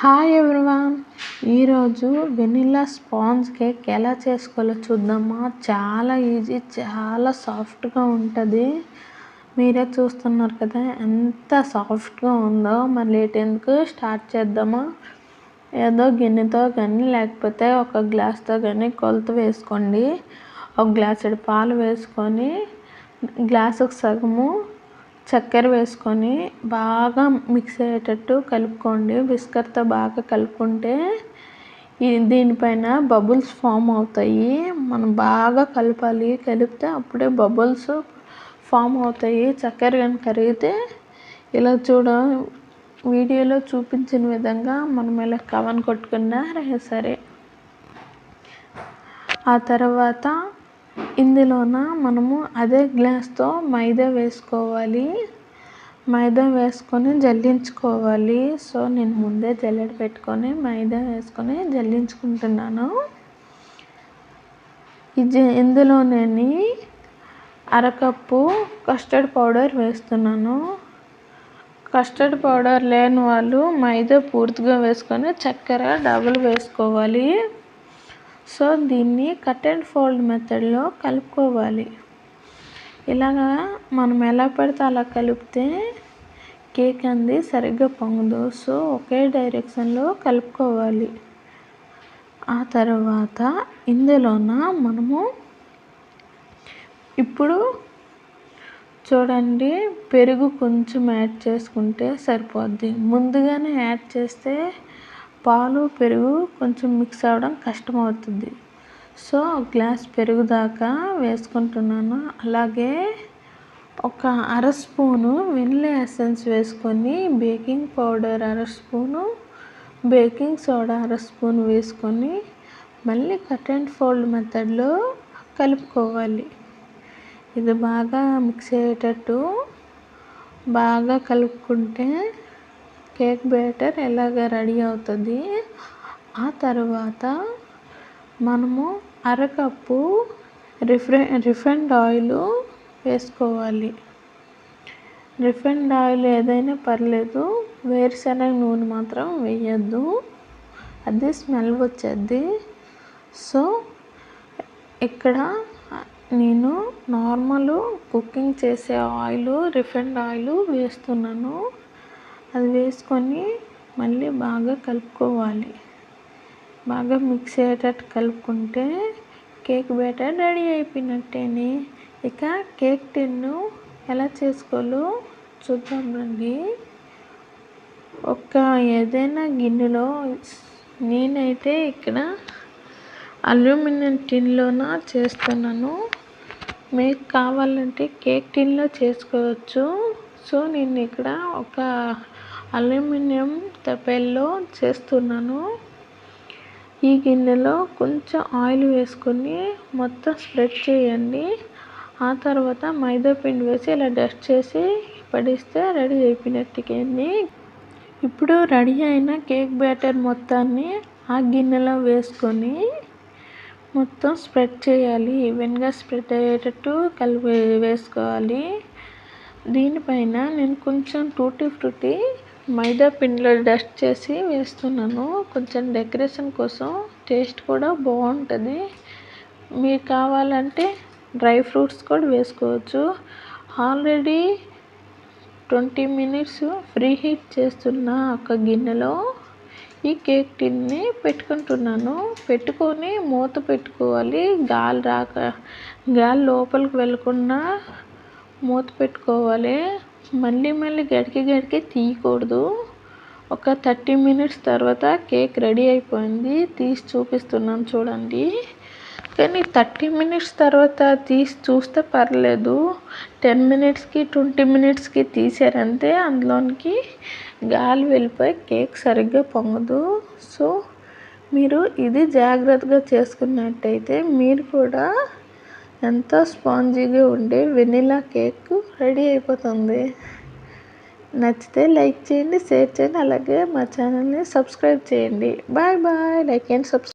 Hi everyone, ఈరోజు vanilla sponge cake ఎలా చేసుకోవాలో చూద్దామా. చాలా ఈజీ, చాలా సాఫ్ట్గా ఉంటుంది. మీరే చూస్తున్నారు కదా ఎంత సాఫ్ట్గా ఉందో. మరి లేట్ ఎందుకు, స్టార్ట్ చేద్దామా. ఏదో గిన్నెతో కానీ లేకపోతే ఒక గ్లాస్తో కానీ కొలత వేసుకోండి. ఒక గ్లాసుడు పాలు వేసుకొని గ్లాసుకు సగము చక్కెర వేసుకొని బాగా మిక్స్ అయ్యేటట్టు కలుపుకోండి. విస్కర్తో బాగా కలుపుకుంటే దీనిపైన బబుల్స్ ఫామ్ అవుతాయి. మనం బాగా కలపాలి. కలిపితే అప్పుడే బబుల్స్ ఫామ్ అవుతాయి. చక్కెర కానీ కరిగితే ఇలా వీడియోలో చూపించిన విధంగా మనం ఇలా కవన్ కొట్టుకున్నా సరే. ఆ తర్వాత ఇందులోన మనము అదే గ్లాస్తో మైదా వేసుకోవాలి. మైదా వేసుకొని జల్లించుకోవాలి. సో నేను ముందే జల్లెడ పెట్టుకొని మైదా వేసుకొని జల్లించుకుంటున్నాను. ఇందులోనే అరకప్పు కస్టర్డ్ పౌడర్ వేస్తున్నాను. కస్టర్డ్ పౌడర్ లేని వాళ్ళు మైదా పూర్తిగా వేసుకొని చక్కెర డబుల్ వేసుకోవాలి. సో దీన్ని కట్ అండ్ ఫోల్డ్ మెథడ్లో కలుపుకోవాలి. ఇలాగా మనం ఎలా పడితే అలా కలిపితే కేక్ అనేది సరిగ్గా పొంగదు. సో ఒకే డైరెక్షన్లో కలుపుకోవాలి. ఆ తర్వాత ఇందులోన మనము ఇప్పుడు చూడండి, పెరుగు కొంచెం యాడ్ చేసుకుంటే సరిపోద్ది. ముందుగానే యాడ్ చేస్తే పాలు పెరుగు కొంచెం మిక్స్ అవ్వడం కష్టమవుతుంది. సో గ్లాస్ పెరుగు దాకా వేసుకుంటున్నాను. అలాగే ఒక అర స్పూను వెనిలా ఎసెన్స్ వేసుకొని బేకింగ్ పౌడర్ అర స్పూను, బేకింగ్ సోడా అర స్పూన్ వేసుకొని మళ్ళీ కట్ అండ్ ఫోల్డ్ మెథడ్లో కలుపుకోవాలి. ఇది బాగా మిక్స్ అయ్యేటట్టు బాగా కలుపుకుంటే కేక్ బ్యాటర్ ఎలాగ రెడీ అవుతుంది. ఆ తర్వాత మనము అరకప్పు రిఫైండ్ ఆయిల్ వేసుకోవాలి. రిఫైండ్ ఆయిల్ ఏదైనా పర్లేదు, వేరుశనగ నూనె మాత్రం వేయద్దు, అది స్మెల్ వచ్చేది. సో ఇక్కడ నేను నార్మల్ కుకింగ్ చేసే ఆయిల్, రిఫైండ్ ఆయిల్ వేస్తున్నాను. అది వేసుకొని మళ్ళీ బాగా కలుపుకోవాలి. బాగా మిక్స్ అయ్యేటట్టు కలుపుకుంటే కేక్ బ్యాటర్ రెడీ అయిపోయినట్టేనే. ఇక కేక్ టిన్ను ఎలా చేసుకోవాలో చూద్దాం రండి. ఏదైనా గిన్నెలో, నేనైతే ఇక్కడ అల్యూమినియం టిన్లోన చేస్తున్నాను. మీకు కావాలంటే కేక్ టిన్లో చేసుకోవచ్చు. సో నేను ఇక్కడ ఒక అల్యూమినియం తపెల్లో చేస్తున్నాను. ఈ గిన్నెలో కొంచెం ఆయిల్ వేసుకొని మొత్తం స్ప్రెడ్ చేయండి. ఆ తర్వాత మైదా పిండి వేసి ఇలా డస్ట్ చేసి పడిస్తే రెడీ అయిపోయినట్టుగా. ఇప్పుడు రెడీ అయిన కేక్ బ్యాటర్ మొత్తాన్ని ఆ గిన్నెలో వేసుకొని మొత్తం స్ప్రెడ్ చేయాలి. ఈవెన్గా స్ప్రెడ్ అయ్యేటట్టు వేసుకోవాలి. దీనిపైన నేను కొంచెం టూటీ ఫ్రూటీ మైదా పిండిలో డస్ట్ చేసి వేస్తున్నాను. కొంచెం డెకరేషన్ కోసం, టేస్ట్ కూడా బాగుంటుంది. మీకు కావాలంటే డ్రై ఫ్రూట్స్ కూడా వేసుకోవచ్చు. ఆల్రెడీ 20 మినిట్స్ ప్రీ హీట్ చేస్తున్న ఒక గిన్నెలో ఈ కేక్ టిన్ని పెట్టుకుంటున్నాను. పెట్టుకొని మూత పెట్టుకోవాలి. గాలి లోపలికి వెళ్ళకుండా మూత పెట్టుకోవాలి. మళ్ళీ గడికి తీయకూడదు. ఒక 30 మినిట్స్ తర్వాత కేక్ రెడీ అయిపోయింది. తీసి చూపిస్తున్నాను చూడండి. కానీ 30 మినిట్స్ తర్వాత తీసి చూస్తే పర్లేదు. 10 మినిట్స్కి 20 మినిట్స్కి తీసారంటే అందులోనికి గాలి వెళ్ళిపోయి కేక్ సరిగ్గా పొంగదు. సో మీరు ఇది జాగ్రత్తగా చేసుకున్నట్టయితే మీరు కూడా ఎంతో స్పాంజీగా ఉండే వెనిలా కేక్ రెడీ అయిపోతుంది. నచ్చితే లైక్ చేయండి, షేర్ చేయండి, అలాగే మా ఛానల్ని సబ్స్క్రైబ్ చేయండి. Bye bye. Like and subscribe.